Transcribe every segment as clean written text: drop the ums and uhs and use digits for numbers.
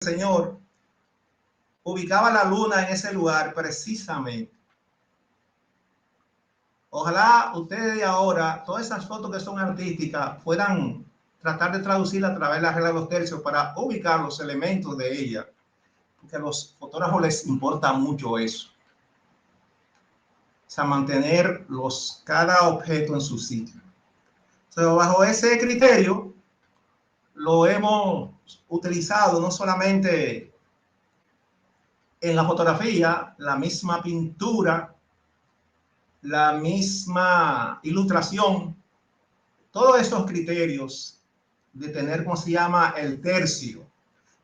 Señor ubicaba la luna en ese lugar precisamente. Ojalá ustedes de ahora, todas esas fotos que son artísticas, puedan tratar de traducirla a través de la regla de los tercios para ubicar los elementos de ella, porque a los fotógrafos les importa mucho eso. O sea, mantener cada objeto en su sitio. Entonces, bajo ese criterio, lo hemos utilizado no solamente en la fotografía, la misma pintura, la misma ilustración, todos esos criterios de tener, ¿cómo se llama?, el tercio.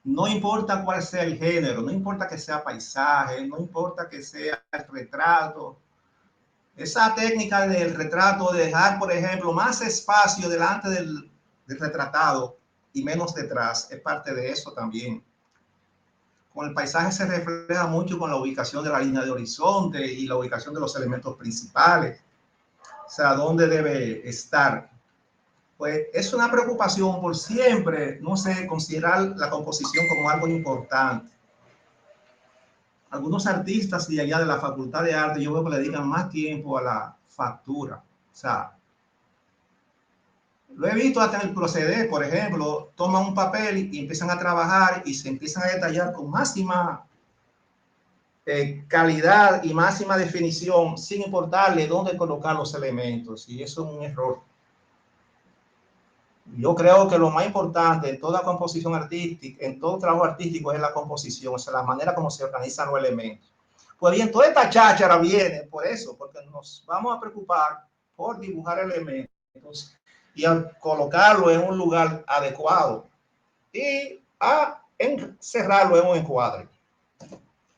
No importa cuál sea el género, no importa que sea paisaje, no importa que sea el retrato. Esa técnica del retrato, de dejar, por ejemplo, más espacio delante del retratado y menos detrás, es parte de eso también. Con el paisaje se refleja mucho con la ubicación de la línea de horizonte y la ubicación de los elementos principales. O sea, dónde debe estar. Pues es una preocupación por siempre, no sé, considerar la composición como algo importante. Algunos artistas de allá de la Facultad de Arte, yo veo que le dedican más tiempo a la factura. O sea, lo he visto hasta en el proceder, por ejemplo, toman un papel y empiezan a trabajar y se empiezan a detallar con máxima calidad y máxima definición, sin importarle dónde colocar los elementos. Y eso es un error. Yo creo que lo más importante en toda composición artística, en todo trabajo artístico, es la composición, o sea, la manera como se organizan los elementos. Pues bien, toda esta cháchara viene por eso, porque nos vamos a preocupar por dibujar elementos y a colocarlo en un lugar adecuado y a encerrarlo en un encuadre.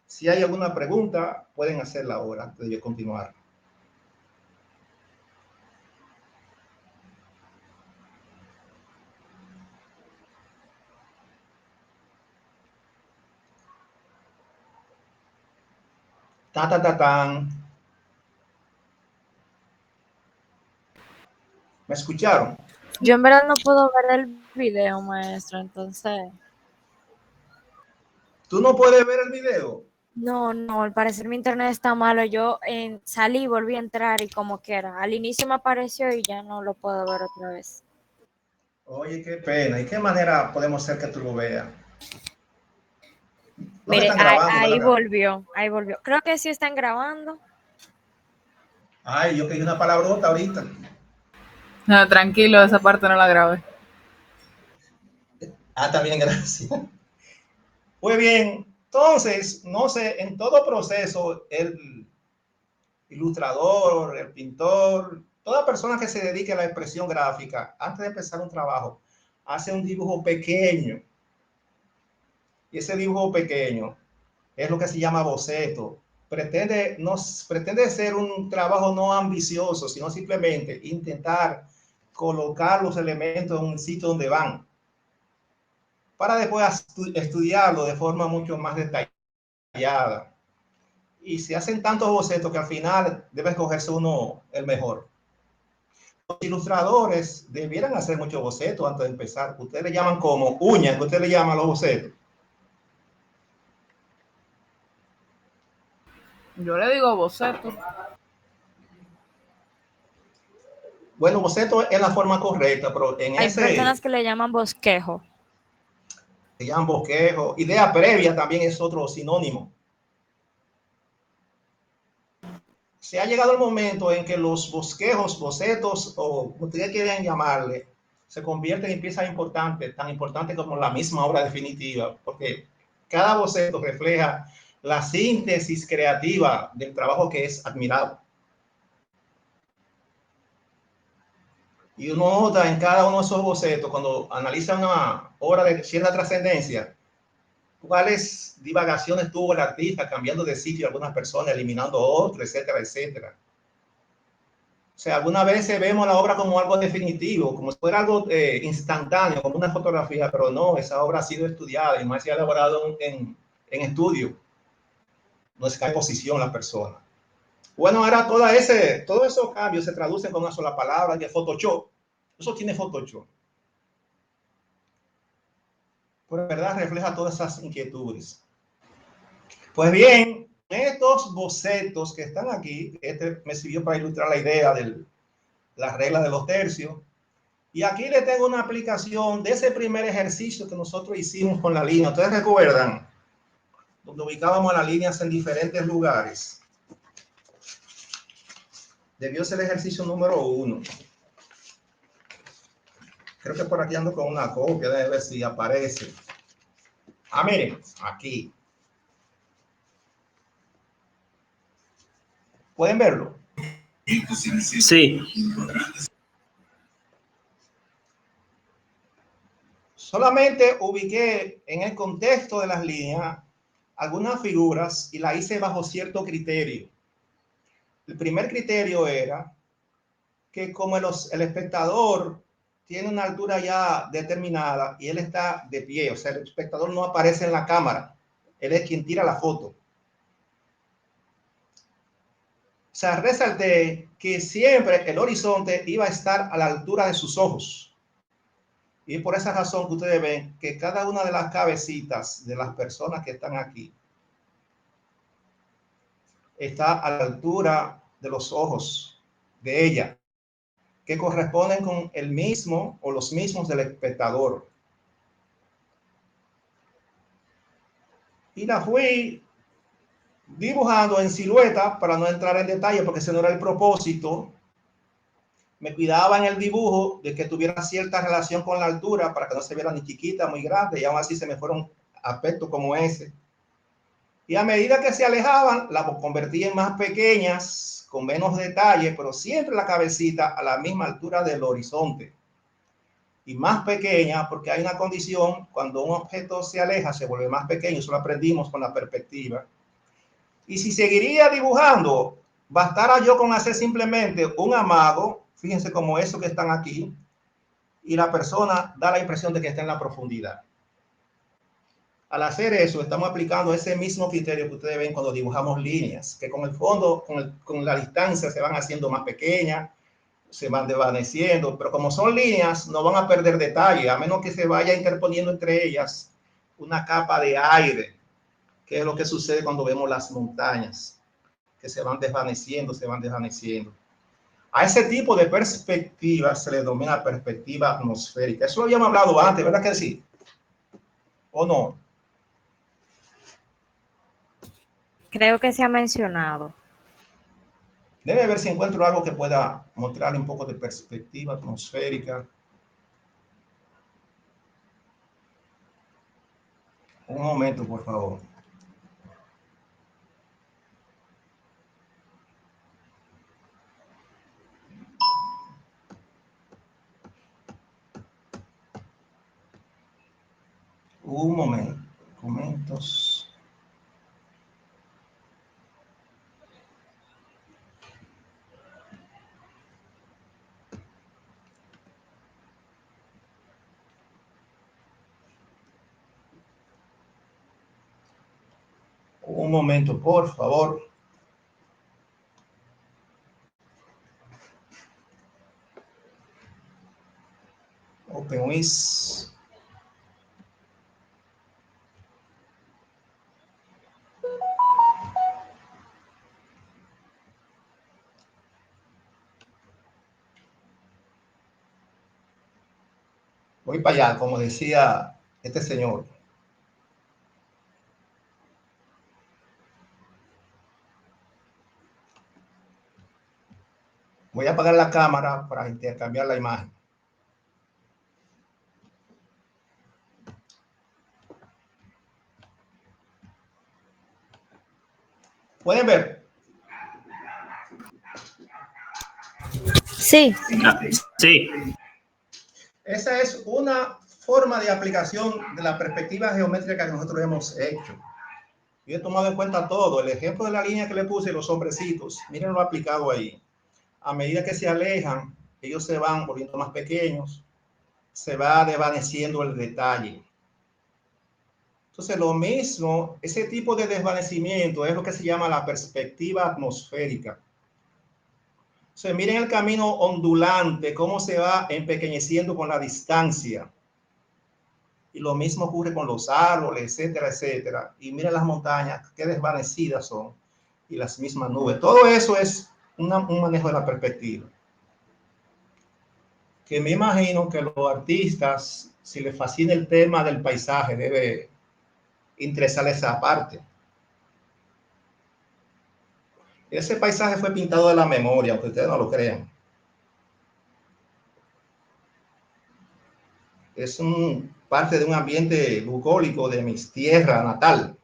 Si hay alguna pregunta, pueden hacerla ahora antes de yo continuar. Ta, ta, ta, tan. ¿Me escucharon? Yo en verdad no puedo ver el video, maestro, entonces. ¿Tú no puedes ver el video? No, al parecer mi internet está malo. Yo salí, volví a entrar y como quiera. Al inicio me apareció y ya no lo puedo ver otra vez. Oye, qué pena. ¿Y qué manera podemos hacer que tú lo veas? No me Mire, están grabando, ahí ¿verdad? volvió, ahí volvió. Creo que sí están grabando. Ay, yo que dije una palabrota ahorita. No, tranquilo, esa parte no la grabé. Ah, también, gracias. Pues bien, entonces, no sé, en todo proceso, el ilustrador, el pintor, toda persona que se dedique a la expresión gráfica, antes de empezar un trabajo, hace un dibujo pequeño. Y ese dibujo pequeño es lo que se llama boceto. Pretende ser un trabajo no ambicioso, sino simplemente intentar colocar los elementos en un sitio donde van, para después estudiarlo de forma mucho más detallada. Y se hacen tantos bocetos que al final debe escogerse uno el mejor. Los ilustradores debieran hacer muchos bocetos antes de empezar. Ustedes le llaman como uñas, que ustedes le llaman los bocetos. Yo le digo boceto. Bueno, boceto es la forma correcta, pero en Hay personas ese que le llaman bosquejo. se llama bosquejo. Idea previa también es otro sinónimo. Se ha llegado el momento en que los bosquejos, bocetos, o como ustedes quieran llamarle, se convierten en piezas importantes, tan importantes como la misma obra definitiva, porque cada boceto refleja la síntesis creativa del trabajo que es admirado. Y uno nota en cada uno de esos bocetos, cuando analiza una obra de cierta trascendencia, cuáles divagaciones tuvo el artista, cambiando de sitio a algunas personas, eliminando otros, etcétera, etcétera. O sea, algunas veces vemos la obra como algo definitivo, como si fuera algo instantáneo, como una fotografía, pero no, esa obra ha sido estudiada y más se ha elaborado en estudio. No es que hay posición la persona. Bueno, ahora todos esos cambios se traducen con una sola palabra, que es Photoshop. Eso tiene Photoshop. Por verdad refleja todas esas inquietudes. Pues bien, estos bocetos que están aquí, este me sirvió para ilustrar la idea de las reglas de los tercios. Y aquí le tengo una aplicación de ese primer ejercicio que nosotros hicimos con la línea. ¿Ustedes recuerdan? Donde ubicábamos las líneas en diferentes lugares. Debió ser el ejercicio número 1. Creo que por aquí ando con una copia, debe ver si aparece. Ah, miren, aquí. ¿Pueden verlo? Sí. Solamente ubiqué en el contexto de las líneas algunas figuras y la hice bajo cierto criterio. El primer criterio era que como el espectador tiene una altura ya determinada y él está de pie, o sea, el espectador no aparece en la cámara, él es quien tira la foto. O sea, resalté que siempre el horizonte iba a estar a la altura de sus ojos. Y por esa razón que ustedes ven que cada una de las cabecitas de las personas que están aquí está a la altura de los ojos de ella, que corresponden con el mismo o los mismos del espectador. Y la fui dibujando en silueta para no entrar en detalle porque ese no era el propósito. Me cuidaba en el dibujo de que tuviera cierta relación con la altura para que no se viera ni chiquita, muy grande, y aún así se me fueron aspectos como ese. Y a medida que se alejaban, las convertí en más pequeñas, con menos detalle, pero siempre la cabecita a la misma altura del horizonte. Y más pequeña, porque hay una condición, cuando un objeto se aleja, se vuelve más pequeño, eso lo aprendimos con la perspectiva. Y si seguiría dibujando, bastara yo con hacer simplemente un amago, fíjense como eso que están aquí, y la persona da la impresión de que está en la profundidad. Al hacer eso, estamos aplicando ese mismo criterio que ustedes ven cuando dibujamos líneas, que con el fondo, con la distancia se van haciendo más pequeñas, se van desvaneciendo, pero como son líneas, no van a perder detalle, a menos que se vaya interponiendo entre ellas una capa de aire, que es lo que sucede cuando vemos las montañas, que se van desvaneciendo, se van desvaneciendo. A ese tipo de perspectiva se le denomina perspectiva atmosférica. Eso lo habíamos hablado antes, ¿verdad que sí? ¿O no? Creo que se ha mencionado. Debe ver si encuentro algo que pueda mostrarle un poco de perspectiva atmosférica. Un momento, por favor. Un momento. Documentos. Un momento, por favor. OpenWiz. Voy para allá, como decía este señor. Voy a apagar la cámara para intercambiar la imagen. ¿Pueden ver? Sí. Sí. Esa es una forma de aplicación de la perspectiva geométrica que nosotros hemos hecho. Yo he tomado en cuenta todo. El ejemplo de la línea que le puse, los hombrecitos, miren lo aplicado ahí. A medida que se alejan, ellos se van volviendo más pequeños, se va desvaneciendo el detalle. Entonces, lo mismo, ese tipo de desvanecimiento es lo que se llama la perspectiva atmosférica. O sea, miren el camino ondulante, cómo se va empequeñeciendo con la distancia. Y lo mismo ocurre con los árboles, etcétera, etcétera. Y mira las montañas, qué desvanecidas son. Y las mismas nubes. Todo eso es un manejo de la perspectiva. Que me imagino que los artistas, si les fascina el tema del paisaje, debe interesarles esa parte. Ese paisaje fue pintado de la memoria, aunque ustedes no lo crean. Es parte de un ambiente bucólico de mi tierra natal.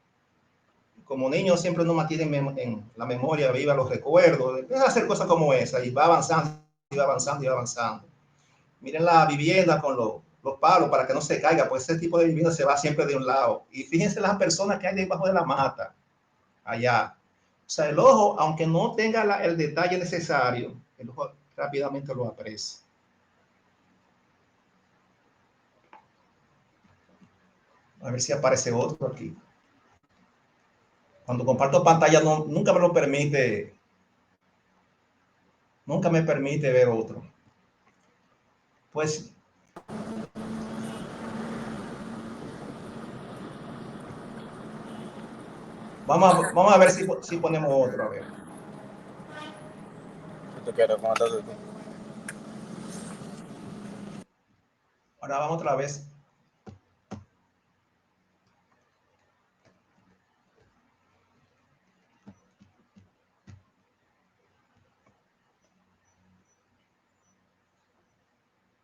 Como niño siempre uno mantiene en la memoria viva los recuerdos, empieza a hacer cosas como esa y va avanzando, y va avanzando, y va avanzando. Miren la vivienda con los palos para que no se caiga, pues ese tipo de vivienda se va siempre de un lado. Y fíjense las personas que hay debajo de la mata, allá. O sea, el ojo, aunque no tenga el detalle necesario, el ojo rápidamente lo aprecia. A ver si aparece otro aquí. Cuando comparto pantalla nunca me lo permite, nunca me permite ver otro. Pues vamos a ver si ponemos otro, a ver. Ahora vamos otra vez.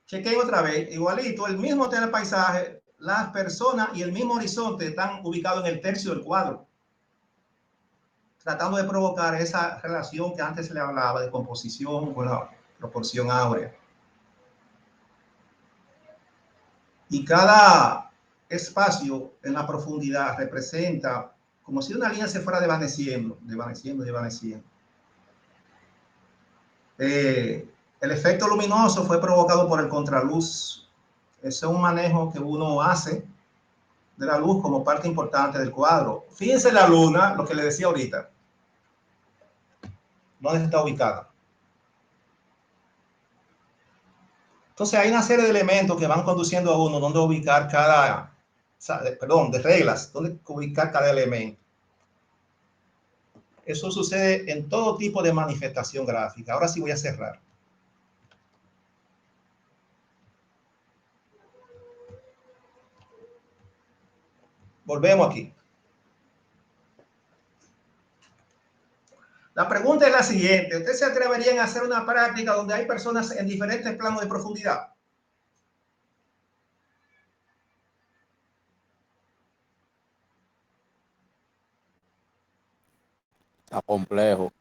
Chequen otra vez, igualito, el mismo paisaje, las personas y el mismo horizonte están ubicados en el tercio del cuadro, tratando de provocar esa relación que antes se le hablaba de composición con la proporción áurea. Y cada espacio en la profundidad representa como si una línea se fuera desvaneciendo, desvaneciendo, desvaneciendo. El efecto luminoso fue provocado por el contraluz. Ese es un manejo que uno hace de la luz como parte importante del cuadro. Fíjense la luna, lo que le decía ahorita. ¿Dónde está ubicada? Entonces hay una serie de elementos que van conduciendo a uno dónde ubicar de reglas, dónde ubicar cada elemento. Eso sucede en todo tipo de manifestación gráfica. Ahora sí voy a cerrar. Volvemos aquí. La pregunta es la siguiente. ¿Ustedes se atreverían a hacer una práctica donde hay personas en diferentes planos de profundidad? Está complejo.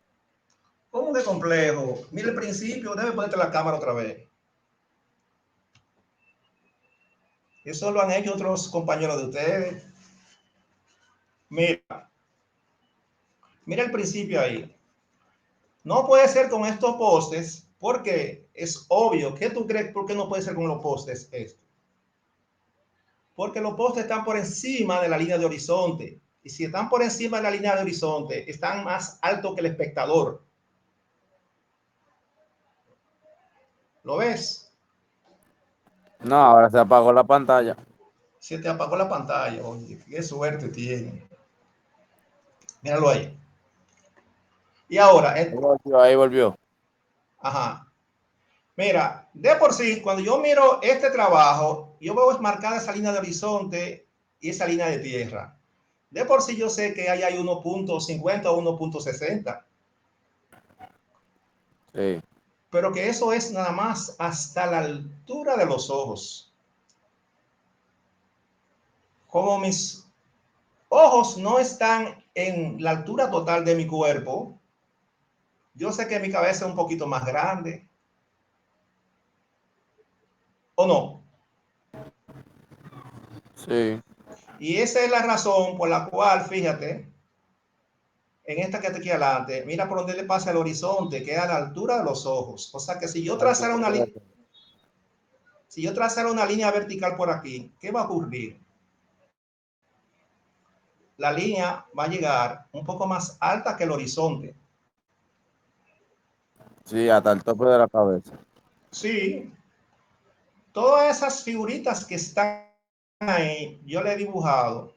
¿Cómo que complejo? Mira el principio, debe ponerte la cámara otra vez. Eso lo han hecho otros compañeros de ustedes. Mira el principio ahí. No puede ser con estos postes porque es obvio. ¿Qué tú crees? ¿Por qué no puede ser con los postes esto? Porque los postes están por encima de la línea de horizonte. Y si están por encima de la línea de horizonte, están más altos que el espectador. ¿Lo ves? No, ahora se apagó la pantalla. Se te apagó la pantalla. Oye, qué suerte tiene. Míralo ahí. Y ahora, Ahí volvió. ajá. Mira, de por sí, cuando yo miro este trabajo, yo veo marcada esa línea de horizonte y esa línea de tierra. De por sí yo sé que ahí hay 1.50 o 1.60. Sí. Pero que eso es nada más hasta la altura de los ojos. Como mis ojos no están en la altura total de mi cuerpo, yo sé que mi cabeza es un poquito más grande. ¿O no? Sí. Y esa es la razón por la cual, fíjate, en esta que está aquí adelante, mira por donde le pasa el horizonte, que es a la altura de los ojos. O sea que si yo trazara una línea vertical por aquí, ¿qué va a ocurrir? La línea va a llegar un poco más alta que el horizonte. Sí, hasta el tope de la cabeza. Sí, todas esas figuritas que están ahí, yo le he dibujado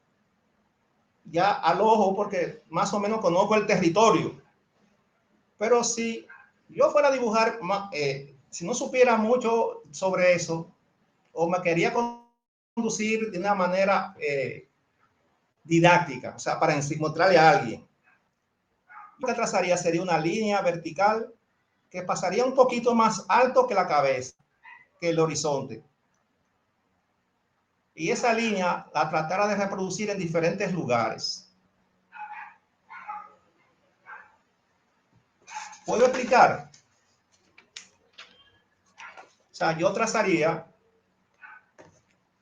ya al ojo porque más o menos conozco el territorio. Pero si yo fuera a dibujar, si no supiera mucho sobre eso, o me quería conducir de una manera didáctica, o sea, para mostrarle a alguien, lo que trazaría sería una línea vertical que pasaría un poquito más alto que la cabeza, que el horizonte. Y esa línea la tratara de reproducir en diferentes lugares. ¿Puedo explicar? O sea, yo trazaría,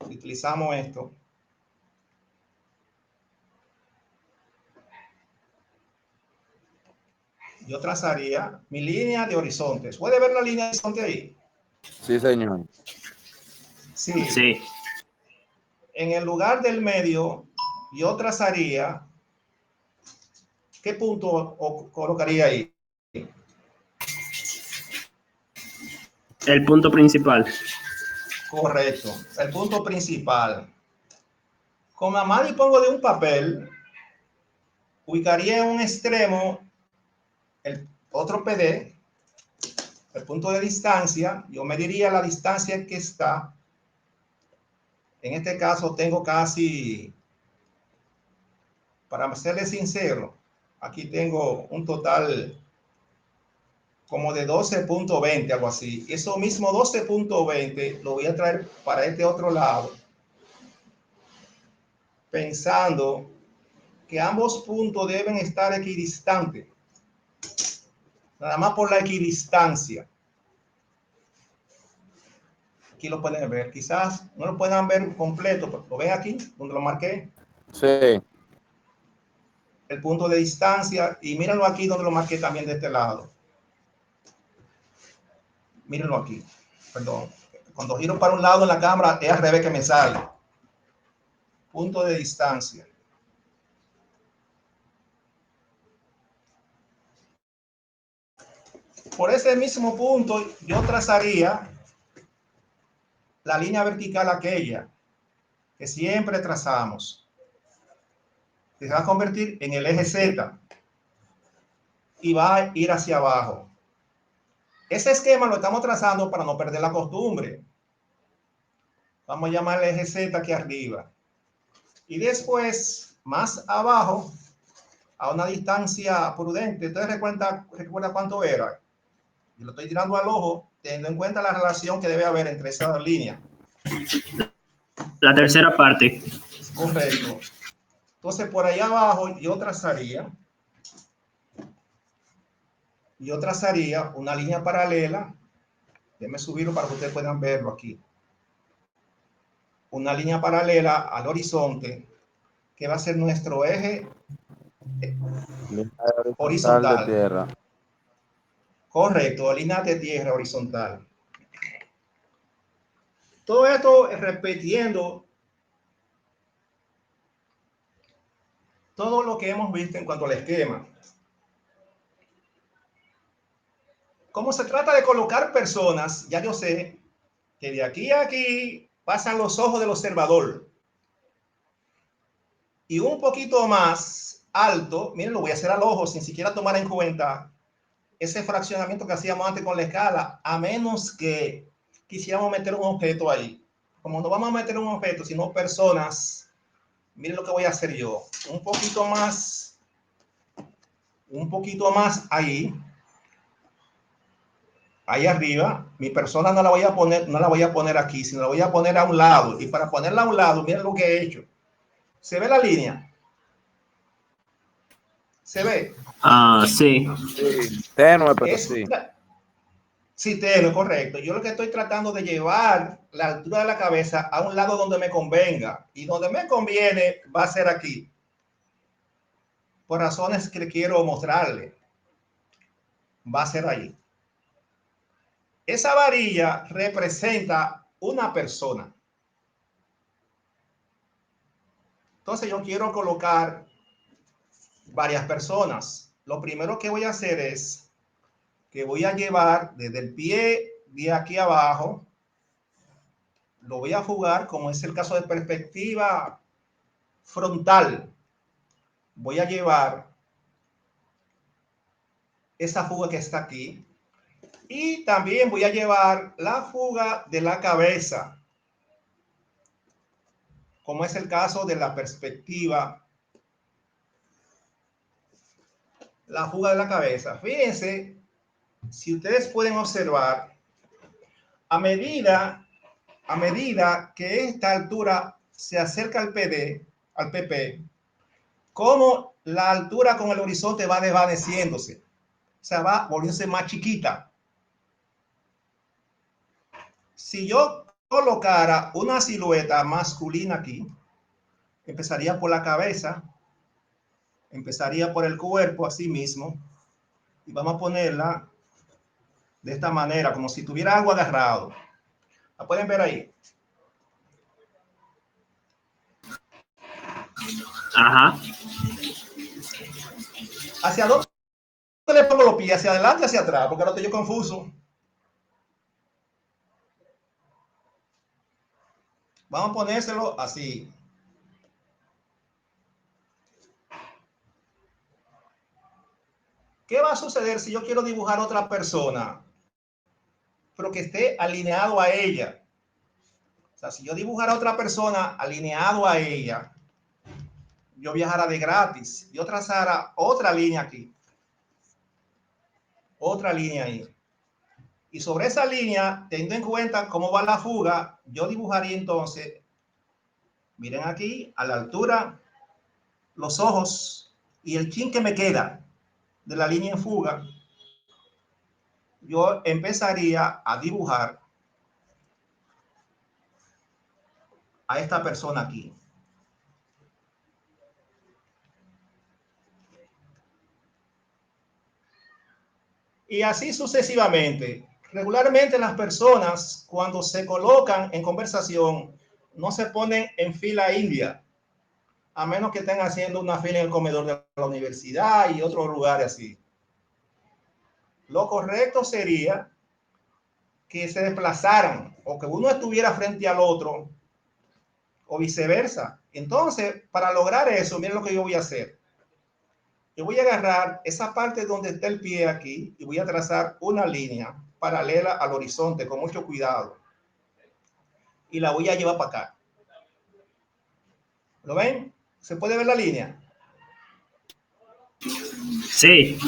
si utilizamos esto, yo trazaría mi línea de horizontes. ¿Puede ver la línea de horizonte ahí? Sí, señor. Sí. Sí. En el lugar del medio, yo trazaría, ¿qué punto colocaría ahí? El punto principal. Correcto, el punto principal. Con la mano y pongo de un papel, ubicaría en un extremo el otro PD, el punto de distancia. Yo mediría la distancia que está. En este caso tengo casi, para serle sincero, aquí tengo un total como de 12.20, algo así. Eso mismo 12.20 lo voy a traer para este otro lado, pensando que ambos puntos deben estar equidistantes, nada más por la equidistancia. Aquí lo pueden ver, quizás no lo puedan ver completo, pero lo ven aquí, donde lo marqué. Sí. El punto de distancia, y mírenlo aquí donde lo marqué también de este lado. Mírenlo aquí, perdón. Cuando giro para un lado en la cámara, es al revés que me sale. Punto de distancia. Por ese mismo punto, yo trazaría la línea vertical aquella que siempre trazamos. Que se va a convertir en el eje Z y va a ir hacia abajo. Ese esquema lo estamos trazando para no perder la costumbre. Vamos a llamarle eje Z aquí arriba. Y después, más abajo, a una distancia prudente. ¿Ustedes recuerda cuánto era? Yo lo estoy tirando al ojo, teniendo en cuenta la relación que debe haber entre esas dos líneas. La tercera parte. Correcto. Entonces, por ahí abajo yo trazaría una línea paralela. Déjenme subirlo para que ustedes puedan verlo aquí. Una línea paralela al horizonte que va a ser nuestro eje horizontal. De tierra. Correcto, línea de tierra horizontal. Todo esto repitiendo todo lo que hemos visto en cuanto al esquema. Como se trata de colocar personas, ya yo sé que de aquí a aquí pasan los ojos del observador. Y un poquito más alto, miren, lo voy a hacer al ojo sin siquiera tomar en cuenta ese fraccionamiento que hacíamos antes con la escala, a menos que quisiéramos meter un objeto ahí. Como no vamos a meter un objeto, sino personas, miren lo que voy a hacer yo. Un poquito más ahí arriba. Mi persona no la voy a poner aquí, sino la voy a poner a un lado. Y para ponerla a un lado, miren lo que he hecho. ¿Se ve la línea? ¿Se ve? Ah, sí. Sí. Tenue, pero sí. Sí, tenue, correcto. Yo lo que estoy tratando de llevar la altura de la cabeza a un lado donde me convenga. Y donde me conviene va a ser aquí. Por razones que quiero mostrarle. Va a ser ahí. Esa varilla representa una persona. Entonces yo quiero colocar varias personas. Lo primero que voy a hacer es que voy a llevar desde el pie de aquí abajo lo voy a fugar, como es el caso de perspectiva frontal. Voy a llevar esa fuga que está aquí. Y también voy a llevar la fuga de la cabeza, como es el caso de la perspectiva. La fuga de la cabeza. Fíjense, si ustedes pueden observar, a medida que esta altura se acerca al PP, como la altura con el horizonte va desvaneciéndose, o sea, va volviéndose más chiquita. Si yo colocara una silueta masculina aquí, empezaría por la cabeza, empezaría por el cuerpo así mismo, y vamos a ponerla de esta manera, como si tuviera algo agarrado. ¿La pueden ver ahí? Ajá. ¿Hacia dónde le pongo los pies? ¿Hacia adelante o hacia atrás? Porque ahora estoy yo confuso. Vamos a ponérselo así. ¿Qué va a suceder si yo quiero dibujar a otra persona, pero que esté alineado a ella? O sea, si yo dibujara a otra persona alineado a ella, yo viajara de gratis. Yo trazara otra línea aquí. Otra línea ahí. Y sobre esa línea, teniendo en cuenta cómo va la fuga, yo dibujaría entonces, miren aquí, a la altura, los ojos y el chin que me queda de la línea en fuga, yo empezaría a dibujar a esta persona aquí. Y así sucesivamente. Regularmente las personas, cuando se colocan en conversación, no se ponen en fila india, a menos que estén haciendo una fila en el comedor de la universidad y otros lugares así. Lo correcto sería que se desplazaran o que uno estuviera frente al otro o viceversa. Entonces, para lograr eso, miren lo que yo voy a hacer. Yo voy a agarrar esa parte donde está el pie aquí y voy a trazar una línea paralela al horizonte con mucho cuidado. Y la voy a llevar para acá. ¿Lo ven? ¿Se puede ver la línea? Sí.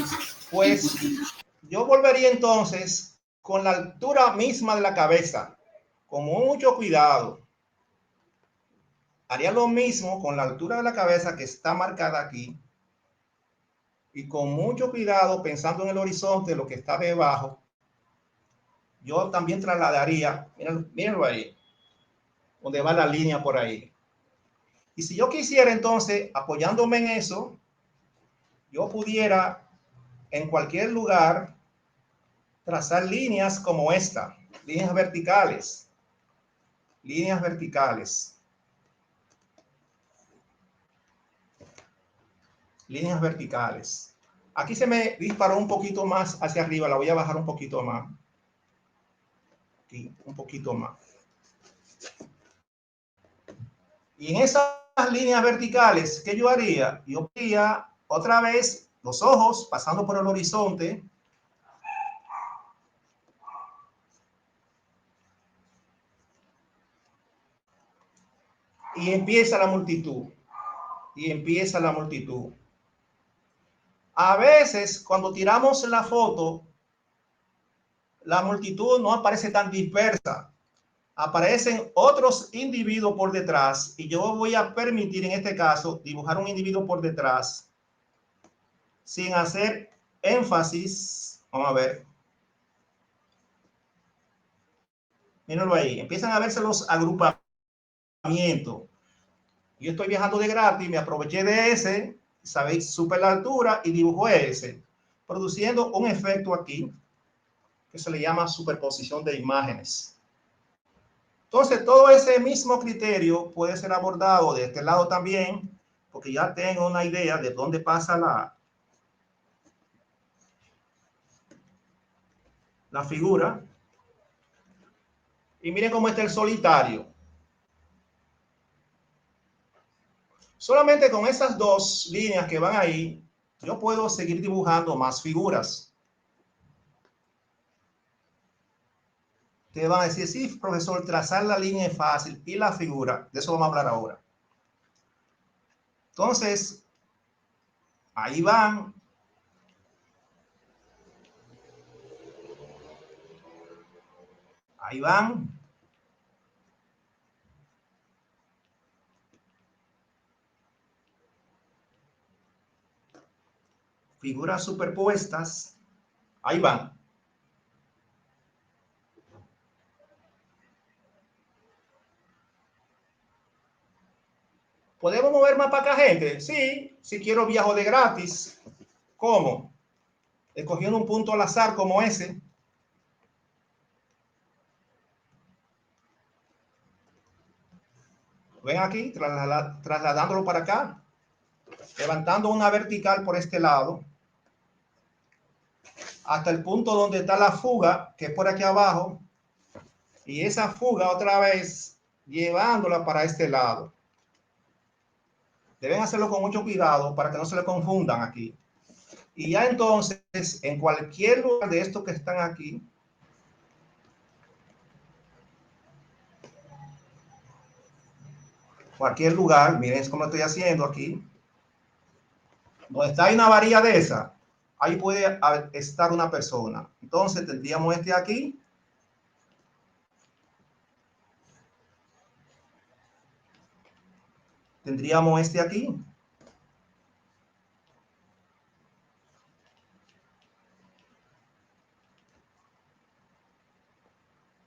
Pues yo volvería entonces con la altura misma de la cabeza, con mucho cuidado. Haría lo mismo con la altura de la cabeza que está marcada aquí. Y con mucho cuidado, pensando en el horizonte, lo que está debajo, yo también trasladaría, mírenlo ahí, donde va la línea por ahí. Y si yo quisiera entonces, apoyándome en eso, yo pudiera en cualquier lugar trazar líneas como esta, líneas verticales, líneas verticales, líneas verticales. Aquí se me disparó un poquito más hacia arriba, la voy a bajar un poquito más. Aquí, un poquito más. Y en esas líneas verticales, ¿qué yo haría? Yo haría otra vez los ojos pasando por el horizonte. Y empieza la multitud. Y empieza la multitud. A veces, cuando tiramos la foto, la multitud no aparece tan dispersa. Aparecen otros individuos por detrás y yo voy a permitir en este caso dibujar un individuo por detrás sin hacer énfasis. Vamos a ver. Mírenlo ahí. Empiezan a verse los agrupamientos. Yo estoy viajando de gratis, me aproveché de ese, sabéis, supe la altura y dibujo ese, produciendo un efecto aquí que se le llama superposición de imágenes. Entonces, todo ese mismo criterio puede ser abordado de este lado también, porque ya tengo una idea de dónde pasa la figura. Y miren cómo está el solitario. Solamente con esas dos líneas que van ahí, yo puedo seguir dibujando más figuras. Ustedes van a decir, sí, profesor, trazar la línea es fácil y la figura, de eso vamos a hablar ahora. Entonces, ahí van. Ahí van. Figuras superpuestas. Ahí van. ¿Podemos mover más para acá, gente? Sí, si quiero viajo de gratis. ¿Cómo? Escogiendo un punto al azar como ese. Ven aquí, trasladándolo para acá. Levantando una vertical por este lado. Hasta el punto donde está la fuga, que es por aquí abajo. Y esa fuga otra vez, llevándola para este lado. Deben hacerlo con mucho cuidado para que no se le confundan aquí. Y ya entonces, en cualquier lugar de estos que están aquí, cualquier lugar, miren cómo estoy haciendo aquí, donde está ahí una varilla de esa, ahí puede estar una persona. Entonces tendríamos este aquí. Tendríamos este aquí.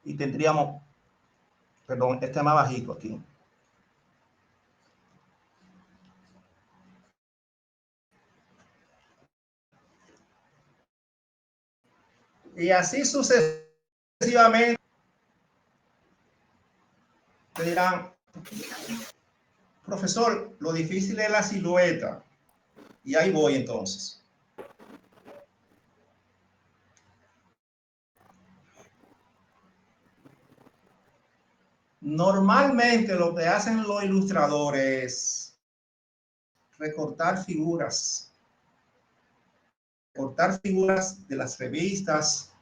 Y tendríamos, perdón, este más bajito aquí. Y así sucesivamente. Te dirán, profesor, lo difícil es la silueta. Y ahí voy entonces. Normalmente lo que hacen los ilustradores es recortar figuras de las revistas,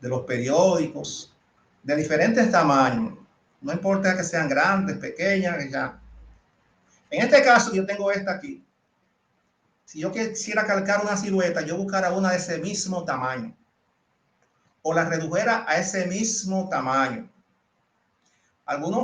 de los periódicos, de diferentes tamaños. No importa que sean grandes, pequeñas, ya. En este caso yo tengo esta aquí. Si yo quisiera calcar una silueta, yo buscara una de ese mismo tamaño. O la redujera a ese mismo tamaño. Algunos